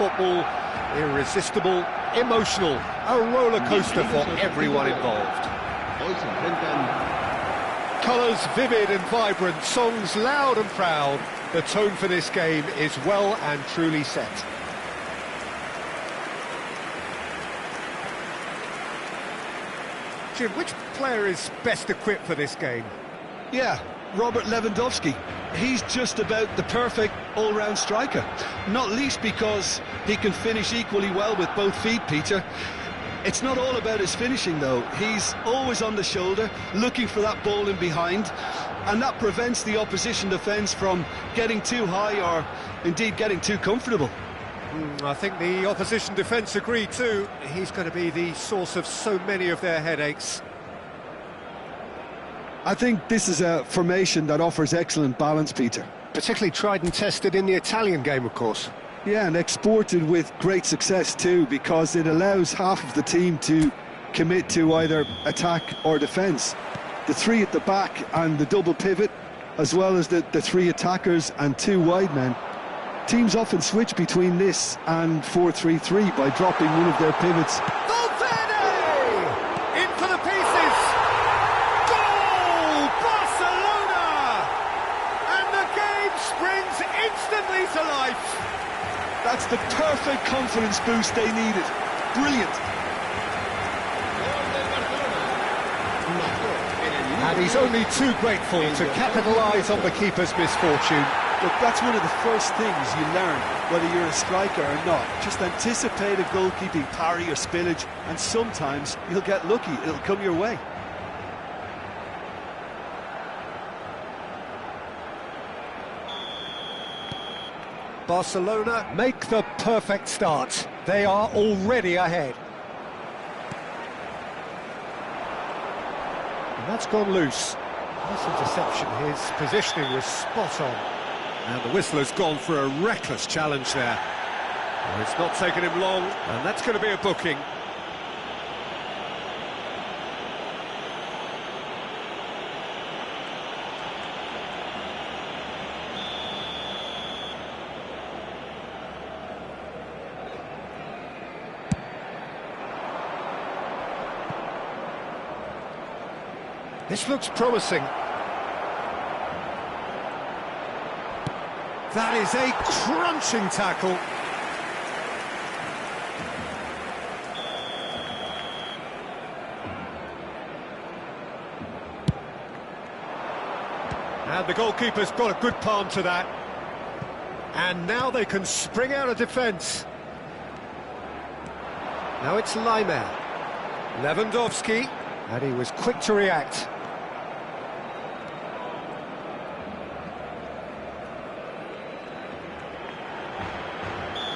football, irresistible, emotional, a roller coaster for everyone involved. Colours vivid and vibrant, songs loud and proud. The tone for this game is well and truly set. Jim, which player is best equipped for this game? Yeah, Robert Lewandowski. He's just about the perfect all-round striker. Not least because he can finish equally well with both feet, Peter. It's not all about his finishing, though. He's always on the shoulder, looking for that ball in behind, and that prevents the opposition defence from getting too high or, indeed, getting too comfortable. I think the opposition defence agree too. He's going to be the source of so many of their headaches. I think this is a formation that offers excellent balance, Peter. Particularly tried and tested in the Italian game, of course. Yeah, and exported with great success too, because it allows half of the team to commit to either attack or defence. The three at the back and the double pivot, as well as the three attackers and two wide men. Teams often switch between this and 4-3-3 by dropping one of their pivots. Valverde! In for the pieces! Goal! Barcelona! And the game springs instantly to life! That's the perfect confidence boost they needed. Brilliant! And he's only too grateful to capitalise on the keeper's misfortune. Look, that's one of the first things you learn, whether you're a striker or not. Just anticipate a goalkeeping parry or spillage, and sometimes you'll get lucky, it'll come your way. Barcelona make the perfect start. They are already ahead. And that's gone loose. Nice interception, his positioning was spot on. And the whistler's gone for a reckless challenge there. Well, it's not taken him long, and that's going to be a booking. This looks promising. That is a crunching tackle. And the goalkeeper's got a good palm to that. And now they can spring out of defence. Now it's Laimer. Lewandowski. And he was quick to react.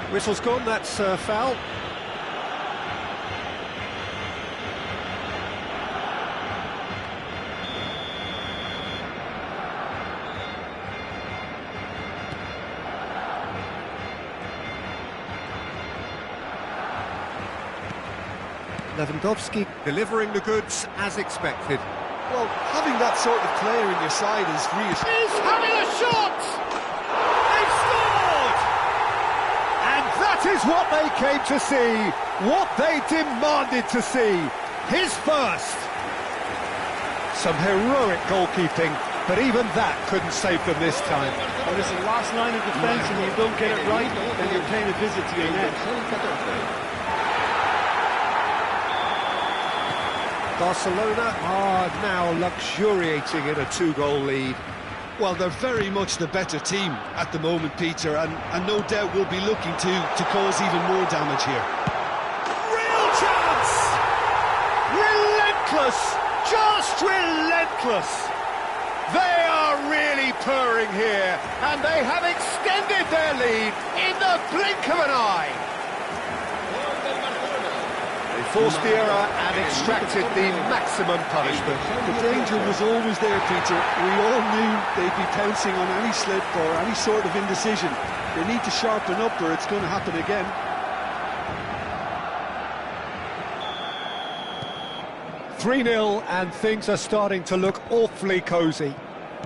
Whistle's gone, that's foul. Lewandowski delivering the goods as expected. Well, having that sort of player in your side is reassuring. He's having a shot! That is what they came to see, what they demanded to see. His first. Some heroic goalkeeping, but even that couldn't save them this time. Well, it's the last line of defence, and you don't get it right, then you're paying a visit to your net. Barcelona are now luxuriating in a two-goal lead. Well, they're very much the better team at the moment, Peter, and no doubt will be looking to cause even more damage here. Real chance! Relentless! Just relentless! They are really purring here, and they have extended their lead in the blink of an eye. They forced the error and extracted the maximum punishment. The danger was always there, Peter. We all knew they'd be pouncing on any slip or any sort of indecision. They need to sharpen up or it's going to happen again. Three 3-0 and things are starting to look awfully cosy.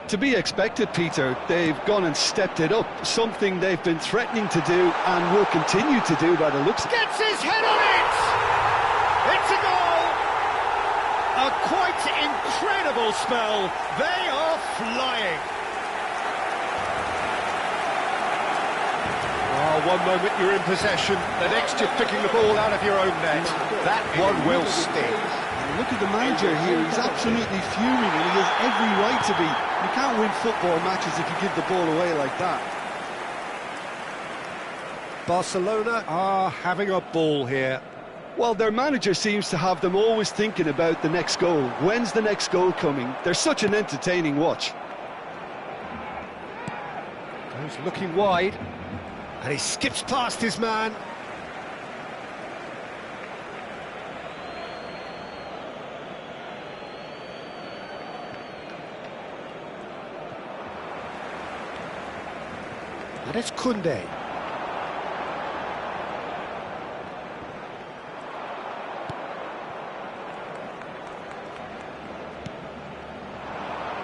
To be expected, Peter. They've gone and stepped it up, something they've been threatening to do and will continue to do by the looks of it. Gets his head on it! It's a goal! A quite incredible spell. They are flying. Oh, one moment you're in possession, the next you're picking the ball out of your own net. That one will sting. Look at the manager here, he's absolutely fuming and he has every right to be. You can't win football matches if you give the ball away like that. Barcelona are having a ball here. Well, their manager seems to have them always thinking about the next goal. When's the next goal coming? They're such an entertaining watch. Goes looking wide, and he skips past his man. And it's Koundé.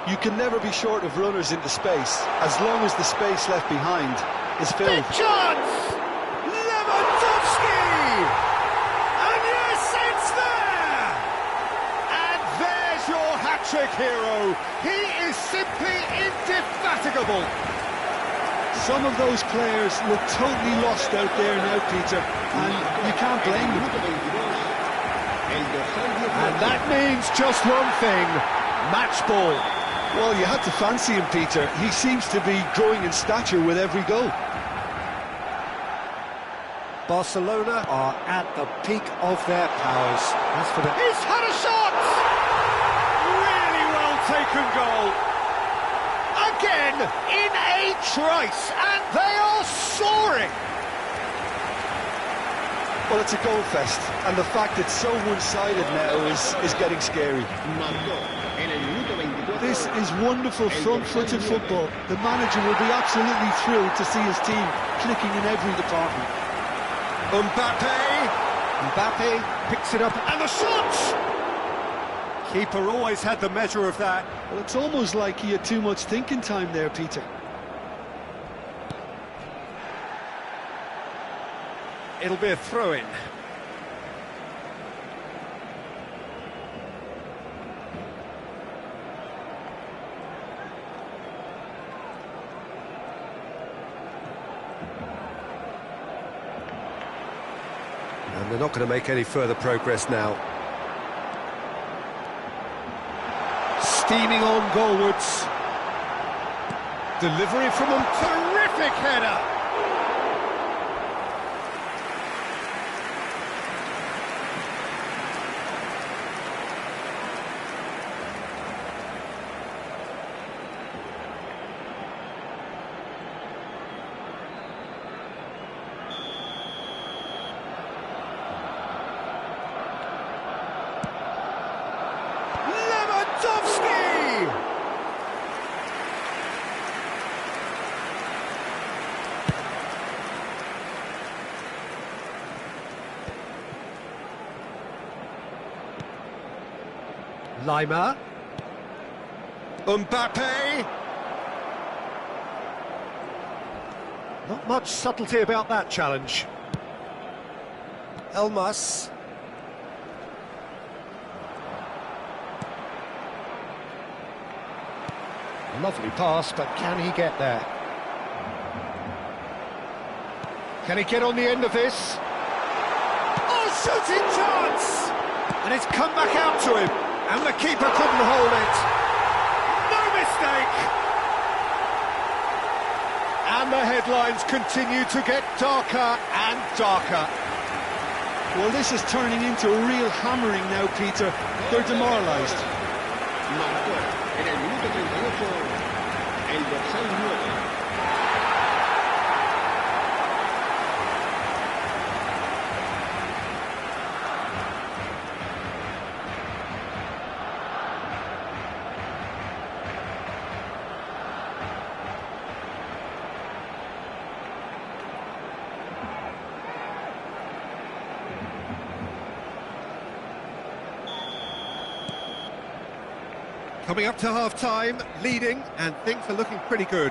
You can never be short of runners into space, as long as the space left behind is filled. Big chance! Lewandowski! And yes, it's there! And there's your hat-trick hero. He is simply indefatigable. Some of those players look totally lost out there now, Peter, and you can't blame them. And that means just one thing, match ball. Well, you had to fancy him, Peter. He seems to be growing in stature with every goal. Barcelona are at the peak of their powers. As for the... He's had a shot! Really well taken goal. Again, in a trice, and they are soaring. Well, it's a goal fest, and the fact it's so one-sided now is getting scary. This is wonderful front-footed football. The manager will be absolutely thrilled to see his team clicking in every department. Mbappe picks it up, and the shot! Keeper always had the measure of that. Well, it's almost like he had too much thinking time there, Peter. It'll be a throw-in. And they're not going to make any further progress now. Steaming on goalwards. Delivery from a terrific header. Lima. Mbappe. Not much subtlety about that challenge. Elmas. Lovely pass, but can he get there? Can he get on the end of this? Oh, shooting chance! And it's come back out to him. And the keeper couldn't hold it. No mistake! And the headlines continue to get darker and darker. Well, this is turning into a real hammering now, Peter. They're demoralised. Coming up to half-time, leading, and things are looking pretty good.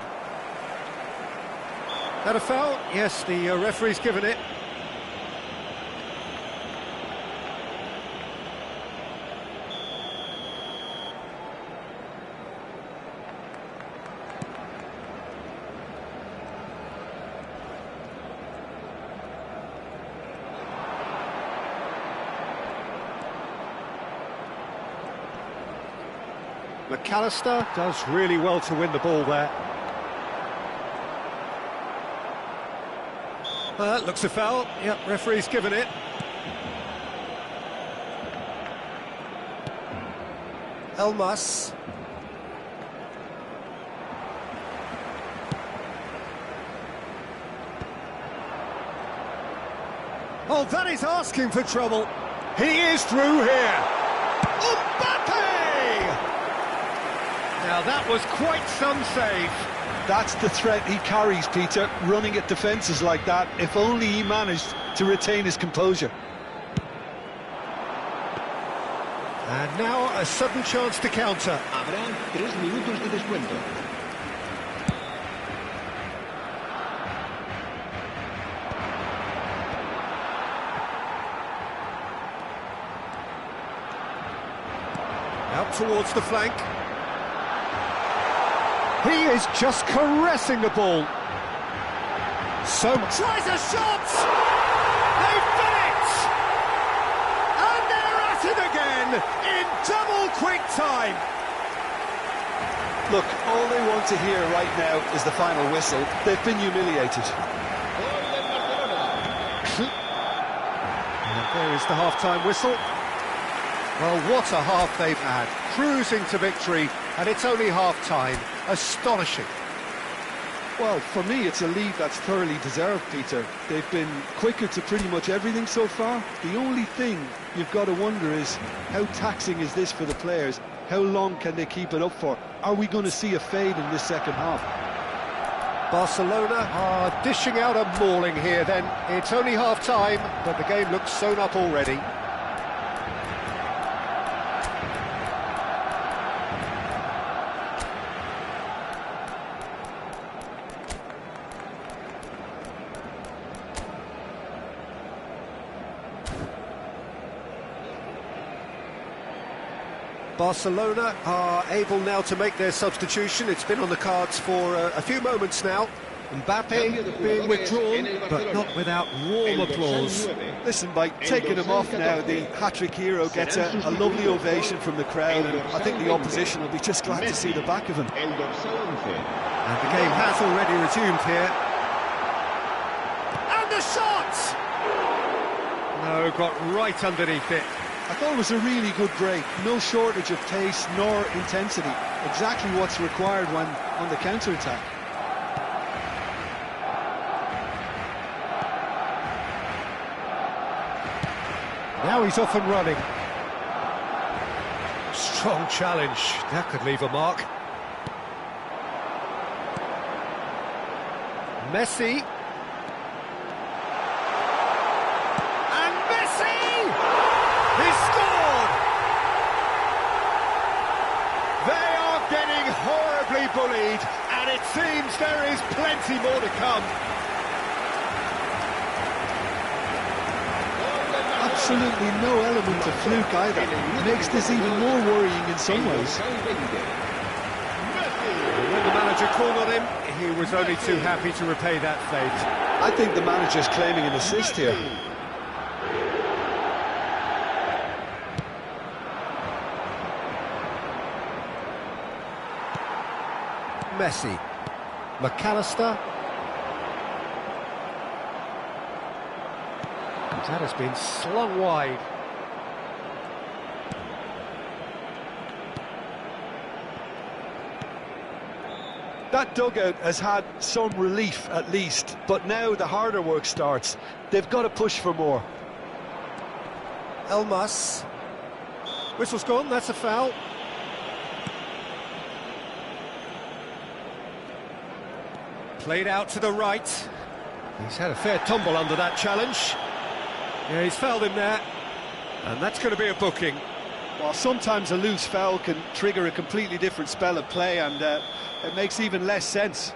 That a foul? Yes, the referee's given it. McAllister does really well to win the ball there. Looks a foul. Yep, referee's given it. Elmas. Oh, that is asking for trouble. He is through here. Now that was quite some save. That's the threat he carries, Peter, running at defences like that, if only he managed to retain his composure. And now a sudden chance to counter. Habrá 3 minutos de descuento. Out towards the flank. He is just caressing the ball. So tries a shot! They've done it! And they're at it again in double quick time. Look, all they want to hear right now is the final whistle. They've been humiliated. And there is the half-time whistle. Well, what a half they've had. Cruising to victory, and it's only half-time. Astonishing. Well, for me, it's a lead that's thoroughly deserved, Peter. They've been quicker to pretty much everything so far. The only thing you've got to wonder is, how taxing is this for the players? How long can they keep it up for? Are we going to see a fade in this second half? Barcelona are dishing out a mauling here then. It's only half-time, but the game looks sewn up already. Barcelona are able now to make their substitution. It's been on the cards for a few moments now. Mbappe being withdrawn, but not without warm applause. Listen, by taking him off now, the hat-trick hero gets a lovely ovation from the crowd, and I think the opposition will be just glad to see the back of him. And the game has already resumed here. And the shot! No, got right underneath it. I thought it was a really good break. No shortage of pace nor intensity. Exactly what's required when on the counter-attack. Now he's off and running. Strong challenge. That could leave a mark. Messi. And Messi! He's scored! They are getting horribly bullied, and it seems there is plenty more to come. Absolutely no element of fluke either. It makes this even more worrying in some ways. When the manager called on him, he was only too happy to repay that fate. I think the manager's claiming an assist here. Messi. McAllister. That has been slung wide. That dugout has had some relief at least, but now the harder work starts. They've got to push for more. Elmas. Whistle's gone, that's a foul. Played out to the right. He's had a fair tumble under that challenge. Yeah, he's fouled him there. And that's going to be a booking. Well, sometimes a loose foul can trigger a completely different spell of play, and it makes even less sense.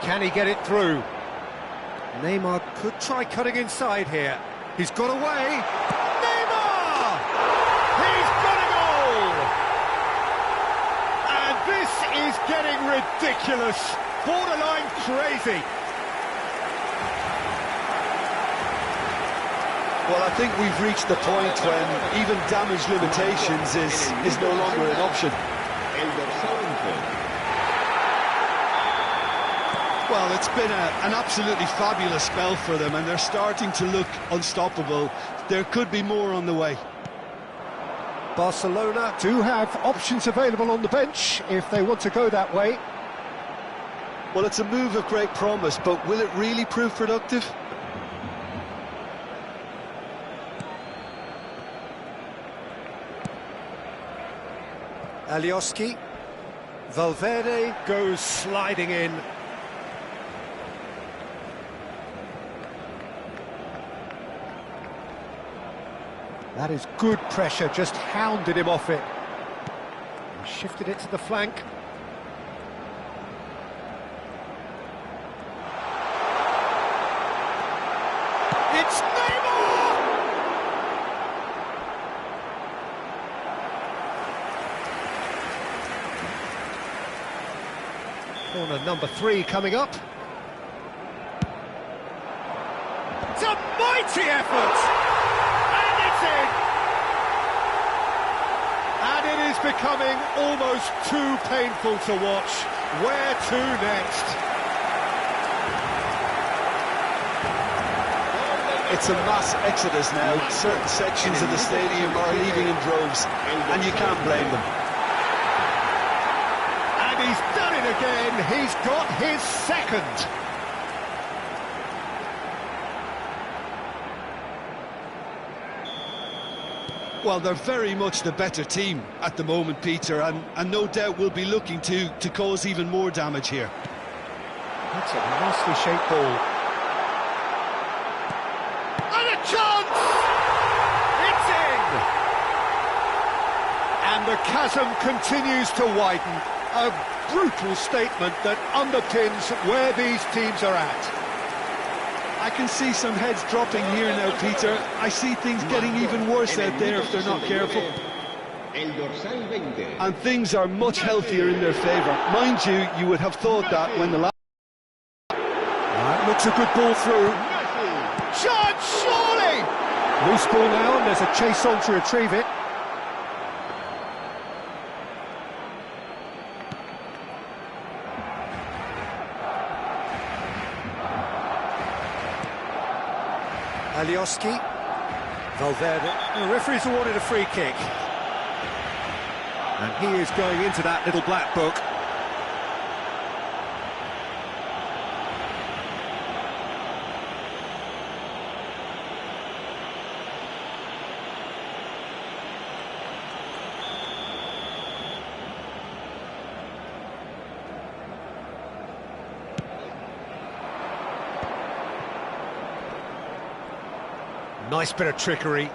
Can he get it through? Neymar could try cutting inside here. He's got away. Neymar! He's got a goal! And this is getting ridiculous. Borderline crazy. Well, I think we've reached the point when even damage limitations is no longer an option. Well, it's been an absolutely fabulous spell for them, and they're starting to look unstoppable. There could be more on the way. Barcelona do have options available on the bench if they want to go that way. Well, it's a move of great promise, but will it really prove productive? Alioski. Valverde goes sliding in. That is good pressure, just hounded him off it. He shifted it to the flank. It's Neymar! Corner number 3 coming up. It's a mighty effort! And it is becoming almost too painful to watch. Where to next? It's a mass exodus now. Certain sections of the stadium are leaving in droves, and you can't blame them. And he's done it again. He's got his second. Well, they're very much the better team at the moment, Peter, and no doubt will be looking to cause even more damage here. That's a nicely shaped ball. And a chance! It's in! And the chasm continues to widen. A brutal statement that underpins where these teams are at. I can see some heads dropping here now, Peter. I see things getting even worse out there if they're not careful. And things are much healthier in their favour. Mind you, you would have thought that when the last... That looks a good ball through. Shot, surely! Loose ball now, and there's a chase on to retrieve it. Alioski. Valverde. The referee's awarded a free kick. And he is going into that little black book. Nice bit of trickery.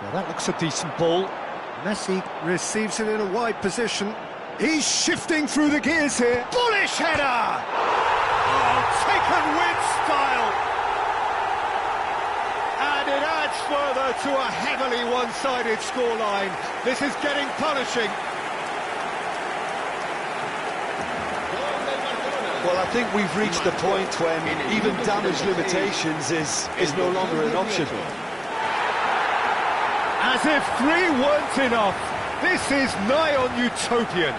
Now that looks a decent ball. Messi receives it in a wide position. He's shifting through the gears here. Bullish header! Oh, taken with style. And it adds further to a heavily one-sided scoreline. This is getting punishing. Well, I think we've reached the point when even damage limitations is no longer an option. As if 3 weren't enough, this is nigh on utopian.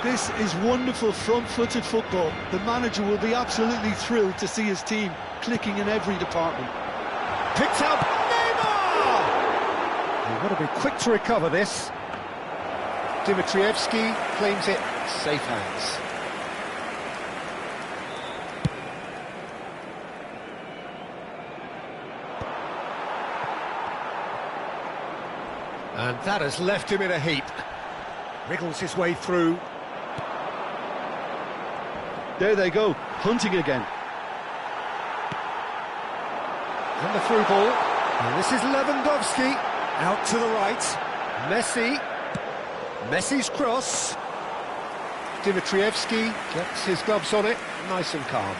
This is wonderful front-footed football. The manager will be absolutely thrilled to see his team clicking in every department. Picked up Neymar! You've got to be quick to recover this. Dimitrievski claims it safe hands. And that has left him in a heap. Wriggles his way through. There they go, hunting again. And the through ball. And this is Lewandowski. Out to the right. Messi. Messi's cross. Dimitrievski gets his gloves on it. Nice and calm.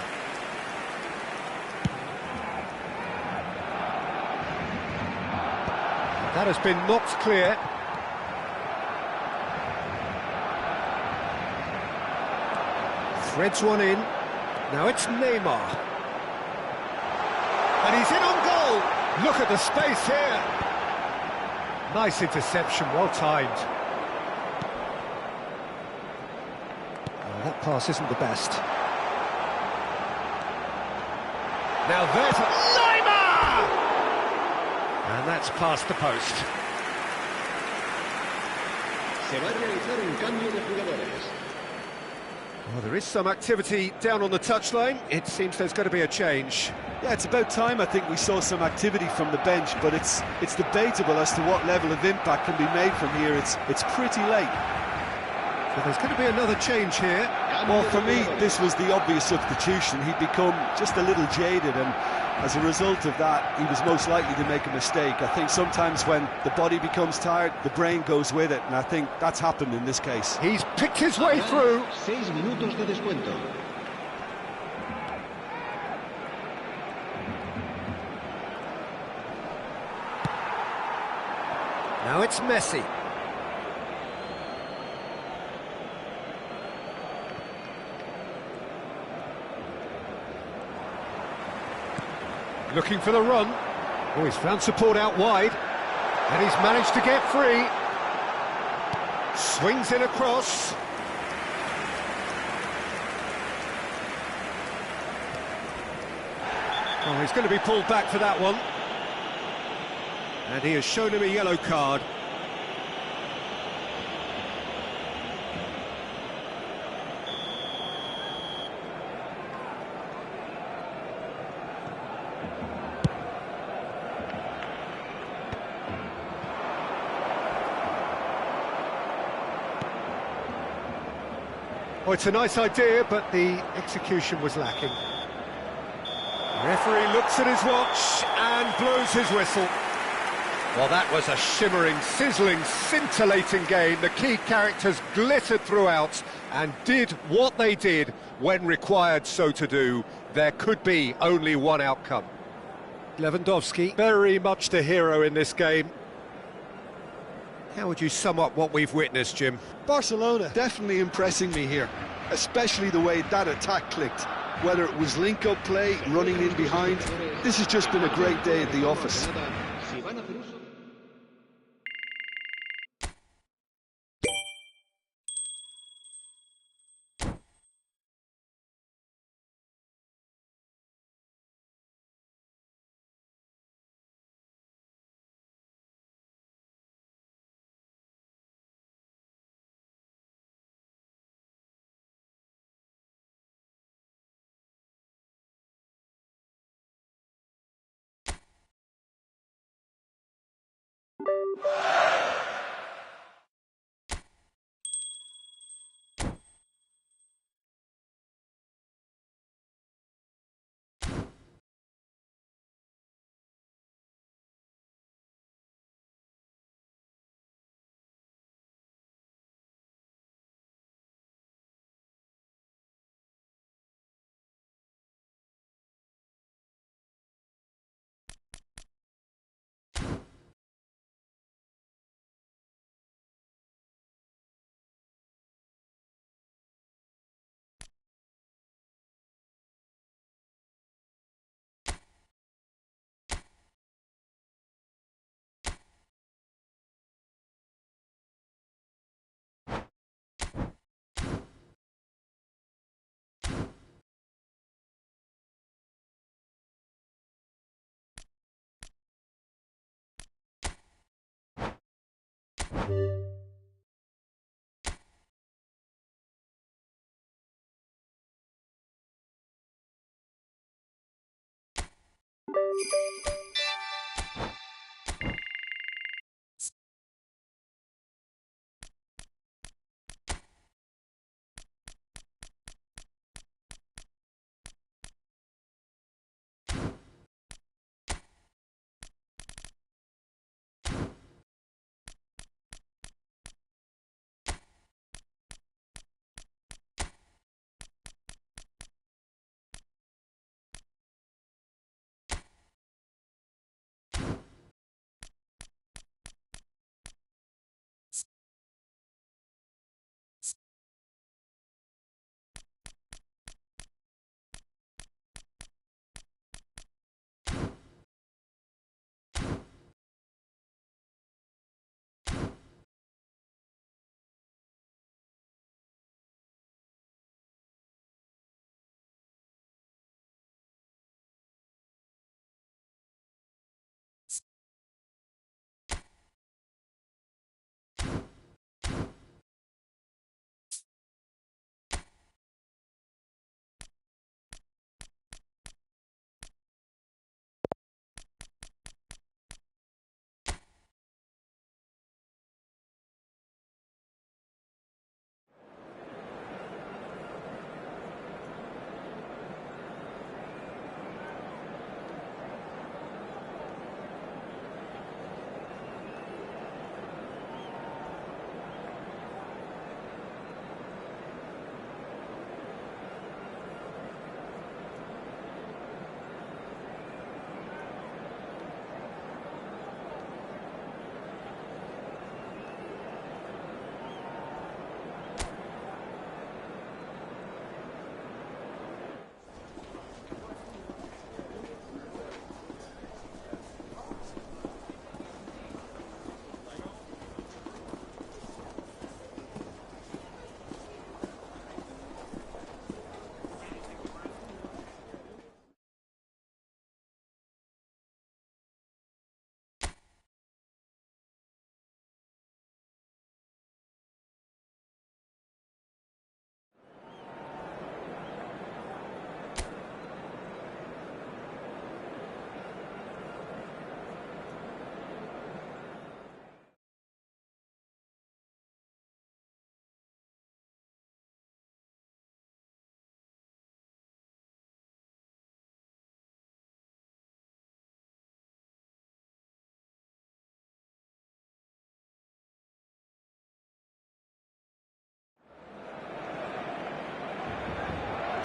That has been knocked clear. Threads one in. Now it's Neymar. And he's in on goal. Look at the space here. Nice interception, well timed. Oh, that pass isn't the best. Now there's Neymar! And that's past the post. Se va a realizar un cambio de jugadores. Well, there is some activity down on the touchline. It seems there's going to be a change. Yeah, it's about time I think we saw some activity from the bench, but it's debatable as to what level of impact can be made from here. It's pretty late. So there's going to be another change here. Well, for me, this was the obvious substitution. He'd become just a little jaded, and as a result of that, he was most likely to make a mistake. I think sometimes when the body becomes tired, the brain goes with it, and I think that's happened in this case. He's picked his way through. 6 minutos de descuento. Now it's Messi. Looking for the run. Oh, he's found support out wide. And he's managed to get free. Swings in across. Oh, he's going to be pulled back for that one. And he has shown him a yellow card. Oh, it's a nice idea, but the execution was lacking. The referee looks at his watch and blows his whistle. Well, that was a shimmering, sizzling, scintillating game. The key characters glittered throughout and did what they did when required so to do. There could be only one outcome. Lewandowski, very much the hero in this game. How would you sum up what we've witnessed, Jim? Barcelona definitely impressing me here, especially the way that attack clicked. Whether it was link-up play, running in behind, this has just been a great day at the office.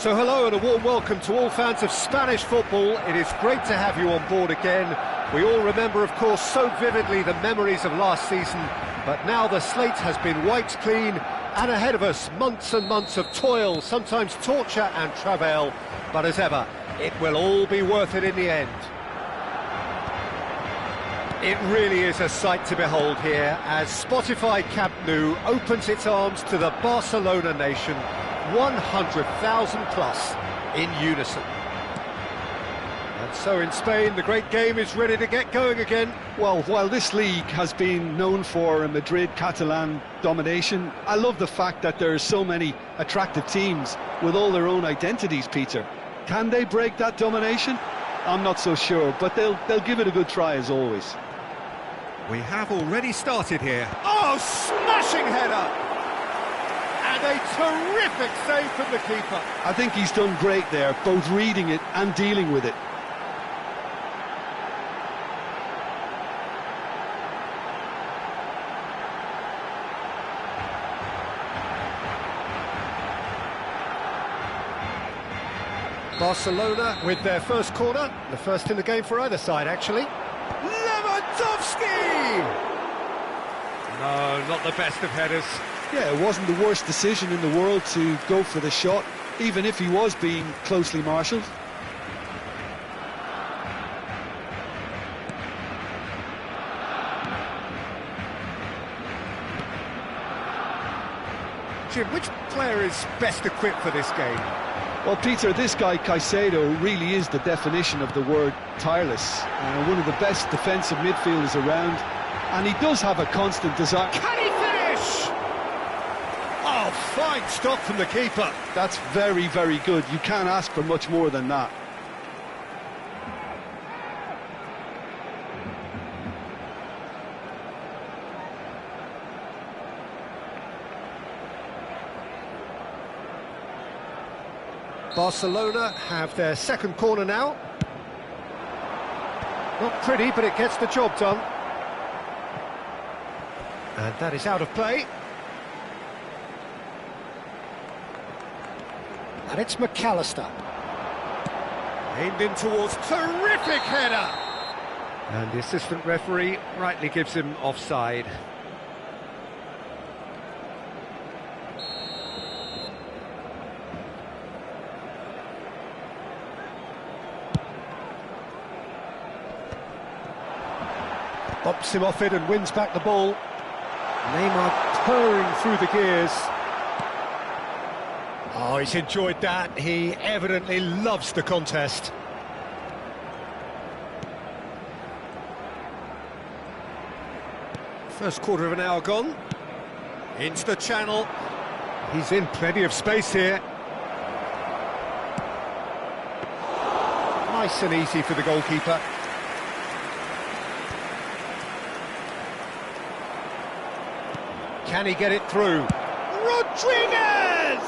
So hello and a warm welcome to all fans of Spanish football. It is great to have you on board again. We all remember, of course, so vividly the memories of last season, but now the slate has been wiped clean, and ahead of us, months and months of toil, sometimes torture and travail, but as ever, it will all be worth it in the end. It really is a sight to behold here, as Spotify Camp Nou opens its arms to the Barcelona nation, 100,000 plus in unison. And so in Spain, the great game is ready to get going again. Well, while this league has been known for a Madrid-Catalan domination, I love the fact that there are so many attractive teams with all their own identities, Peter. Can they break that domination? I'm not so sure, but they'll give it a good try as always. We have already started here. Oh, smashing header! And a terrific save from the keeper. I think he's done great there, both reading it and dealing with it. Barcelona with their first corner, the first in the game for either side, actually. Lewandowski! No, not the best of headers. Yeah, it wasn't the worst decision in the world to go for the shot, even if he was being closely marshalled. Jim, which player is best equipped for this game? Well, Peter, this guy Caicedo really is the definition of the word tireless. One of the best defensive midfielders around, and he does have a constant desire. Can he finish? Oh, fine stop from the keeper. That's very, very good. You can't ask for much more than that. Barcelona have their second corner now. Not pretty, but it gets the job done. And that is out of play. And it's McAllister. Aimed in towards, terrific header! And the assistant referee rightly gives him offside. Bumps him off it and wins back the ball. Neymar purring through the gears. Oh, he's enjoyed that. He evidently loves the contest. First quarter of an hour gone. Into the channel. He's in plenty of space here. Nice and easy for the goalkeeper. Can he get it through? Rodriguez!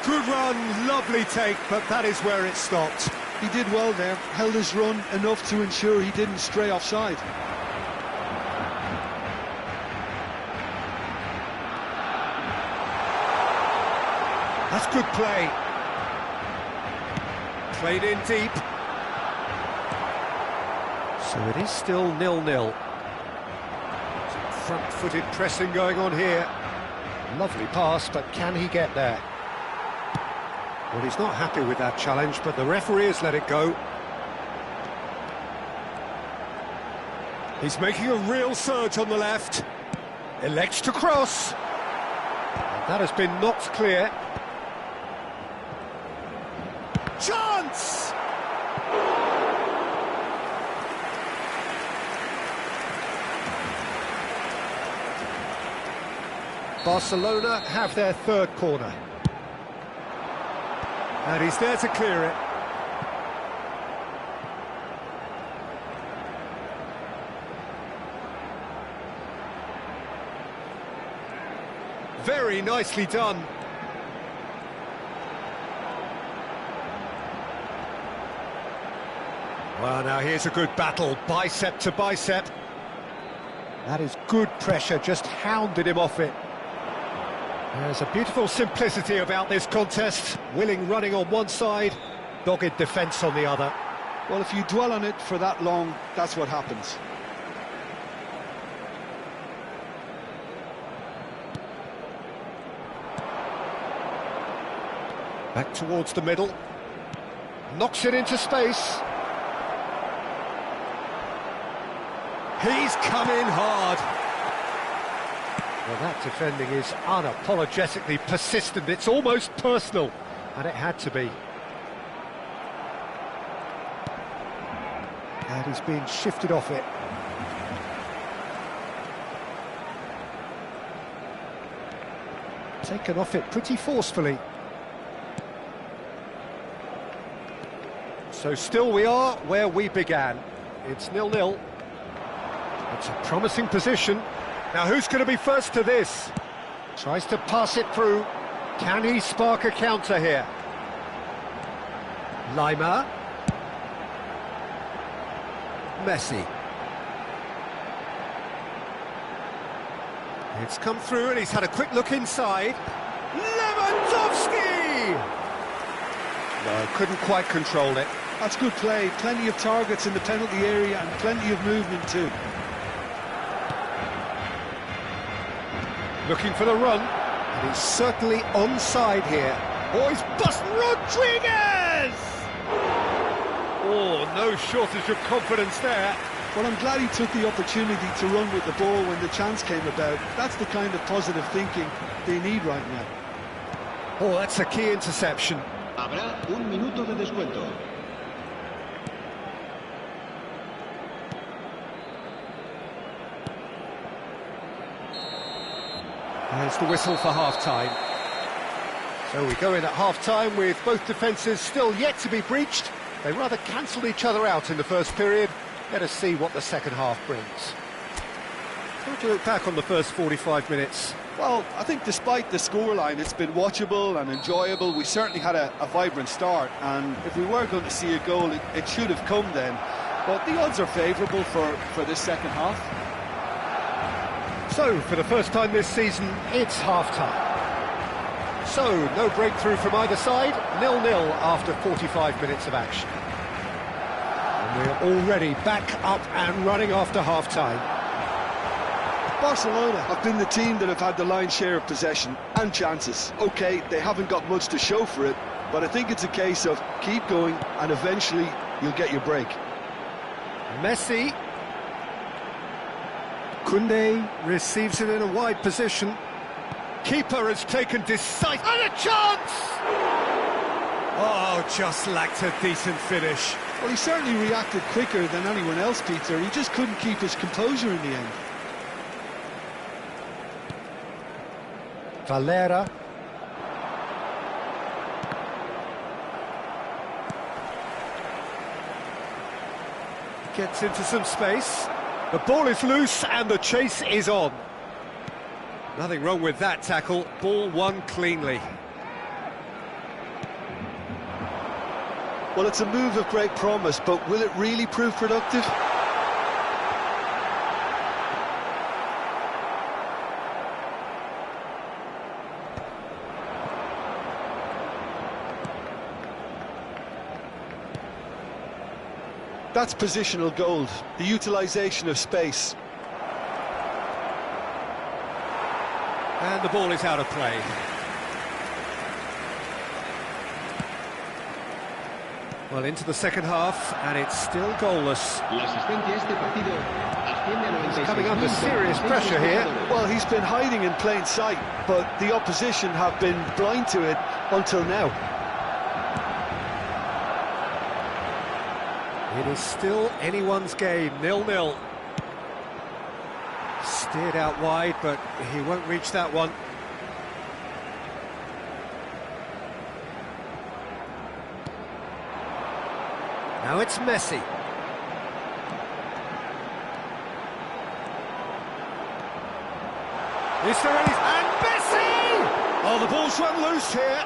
Good run, lovely take, but that is where it stopped. He did well there, held his run enough to ensure he didn't stray offside. That's good play. Played in deep. So it is still 0-0. Front-footed pressing going on here. Lovely pass, but can he get there? Well, he's not happy with that challenge, but the referee has let it go. He's making a real surge on the left. Elects to cross. And that has been knocked clear. Chance! Barcelona have their third corner. And he's there to clear it. Very nicely done. Well, now here's a good battle, bicep to bicep. That is good pressure, just hounded him off it. There's a beautiful simplicity about this contest. Willing running on one side, dogged defence on the other. Well, if you dwell on it for that long, that's what happens. Back towards the middle. Knocks it into space. He's come in hard. Well, that defending is unapologetically persistent. It's almost personal, and it had to be. And he's being shifted off it. Taken off it pretty forcefully. So still we are where we began. It's 0-0. It's a promising position. Now who's going to be first to this? Tries to pass it through. Can he spark a counter here? Lima. Messi. It's come through and he's had a quick look inside. Lewandowski! No, couldn't quite control it. That's good play. Plenty of targets in the penalty area and plenty of movement too. Looking for the run, and he's certainly onside here. Oh, he's busting Rodriguez! Oh, no shortage of confidence there. Well, I'm glad he took the opportunity to run with the ball when the chance came about. That's the kind of positive thinking they need right now. Oh, that's a key interception. Habrá un minuto de descuento. There's the whistle for half-time. So we go in at half-time with both defences still yet to be breached. They rather cancelled each other out in the first period. Let us see what the second half brings. How to look back on the first 45 minutes? Well, I think despite the scoreline, it's been watchable and enjoyable. We certainly had a vibrant start, and if we were going to see a goal, it should have come then. But the odds are favourable for this second half. So, for the first time this season, it's half-time. So, no breakthrough from either side, 0-0 after 45 minutes of action. And we're already back up and running after half-time. Barcelona have been the team that have had the lion's share of possession and chances. OK, they haven't got much to show for it, but I think it's a case of keep going and eventually you'll get your break. Messi. Koundé receives it in a wide position. Keeper has taken decisive... And a chance! Oh, just lacked a decent finish. Well, he certainly reacted quicker than anyone else, Peter. He just couldn't keep his composure in the end. Valera. Gets into some space. The ball is loose and the chase is on. Nothing wrong with that tackle. Ball won cleanly. Well, it's a move of great promise, but will it really prove productive? That's positional gold, the utilisation of space. And the ball is out of play. Well, into the second half, and it's still goalless. He's coming under serious pressure here. Well, he's been hiding in plain sight, but the opposition have been blind to it until now. It is still anyone's game, 0-0. Steered out wide, but he won't reach that one. Now it's Messi. Is there any... And Messi! Oh, the ball's run loose here.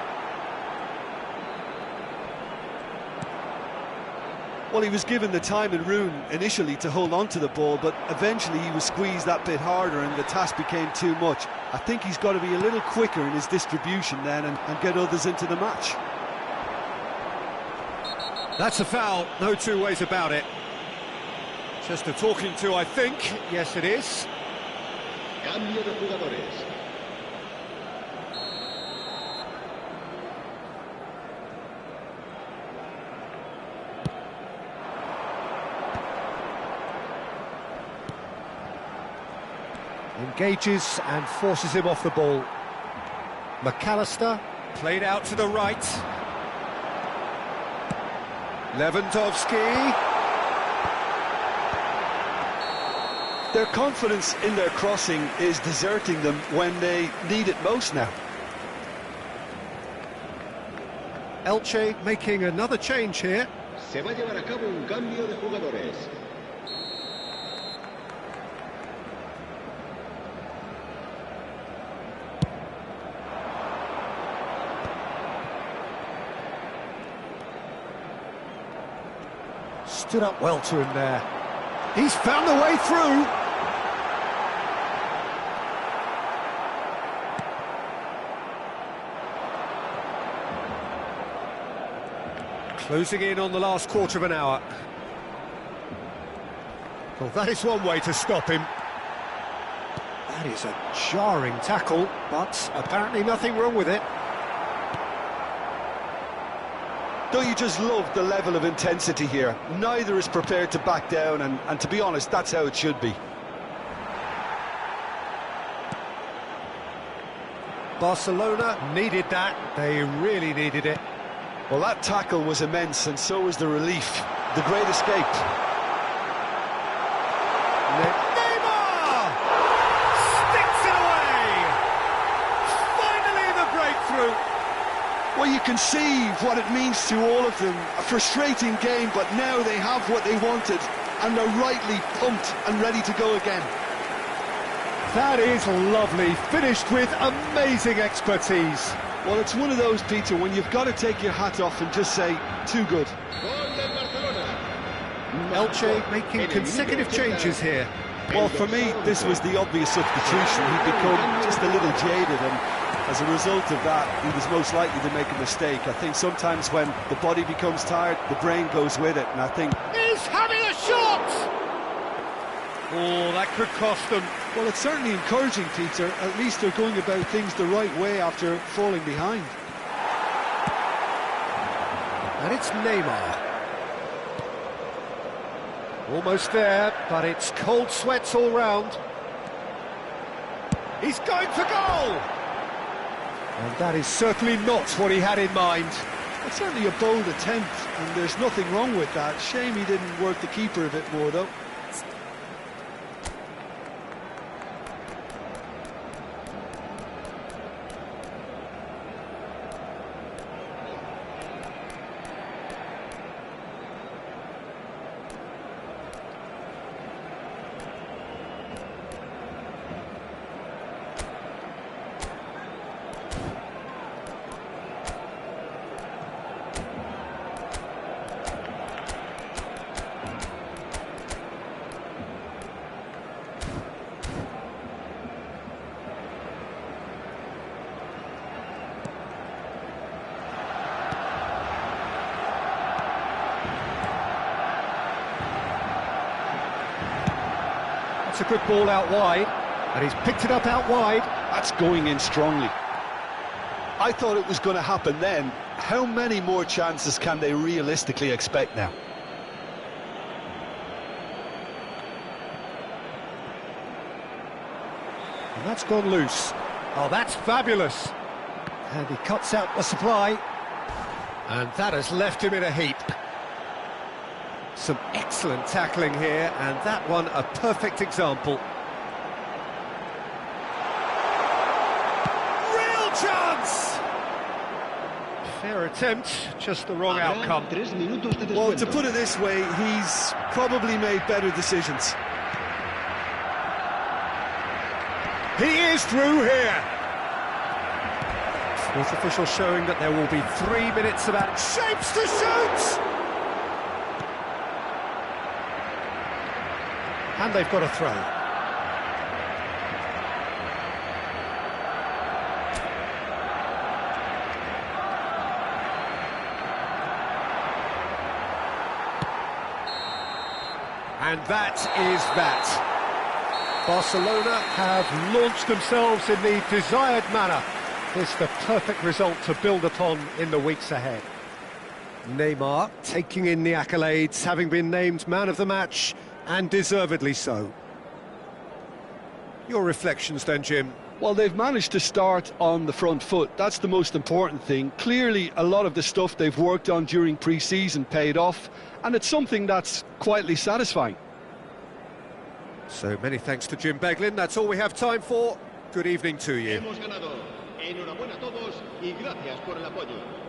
Well, he was given the time and room initially to hold on to the ball, but eventually he was squeezed that bit harder and the task became too much. I think he's got to be a little quicker in his distribution then and get others into the match. That's a foul, no two ways about it. Just a talking to, I think. Yes, it is. Cambio de jugadores. Engages and forces him off the ball. McAllister, played out to the right. Lewandowski. Their confidence in their crossing is deserting them when they need it most now. Elche making another change here. Se va a llevar a cabo un cambio de jugadores. Stood up well to him there. He's found a way through. Closing in on the last quarter of an hour. Well, that is one way to stop him. That is a jarring tackle, but apparently nothing wrong with it. Don't you just love the level of intensity here? Neither is prepared to back down, and to be honest, that's how it should be. Barcelona needed that. They really needed it. Well, that tackle was immense, and so was the relief. The great escape. Neymar! Sticks it away! Finally the breakthrough! Well, you can see what it means to all of them. A frustrating game, but now they have what they wanted, and they're rightly pumped and ready to go again. That is lovely, finished with amazing expertise. Well, it's one of those, Peter, when you've got to take your hat off and just say, too good. Elche making consecutive changes here. Well, for me, this was the obvious substitution. He'd become just a little jaded, and as a result of that, he was most likely to make a mistake. I think sometimes when the body becomes tired, the brain goes with it, and I think... He's having a shot! Oh, that could cost them. Well, it's certainly encouraging, Peter. At least they're going about things the right way after falling behind. And it's Neymar. Almost there, but it's cold sweats all round. He's going for goal! And that is certainly not what he had in mind. It's certainly a bold attempt, and there's nothing wrong with that. Shame he didn't work the keeper a bit more, though. It's a good ball out wide, and he's picked it up out wide. That's going in strongly. I thought it was going to happen then. How many more chances can they realistically expect now? And that's gone loose. Oh, that's fabulous. And he cuts out the supply. And that has left him in a heap. Some excellent tackling here, and that one a perfect example. Real chance! Fair attempt, just the wrong outcome. Well, to put it this way, he's probably made better decisions. He is through here. Fourth official showing that there will be 3 minutes of action. Shapes to shoot! And they've got a throw. And that is that. Barcelona have launched themselves in the desired manner. It's the perfect result to build upon in the weeks ahead. Neymar taking in the accolades, having been named man of the match, and deservedly so. Your reflections then, Jim? Well, they've managed to start on the front foot. That's the most important thing. Clearly, a lot of the stuff they've worked on during pre-season paid off, and it's something that's quietly satisfying. So many thanks to Jim Beglin. That's all we have time for. Good evening to you. Hemos ganado. Enhorabuena a todos y gracias por el apoyo.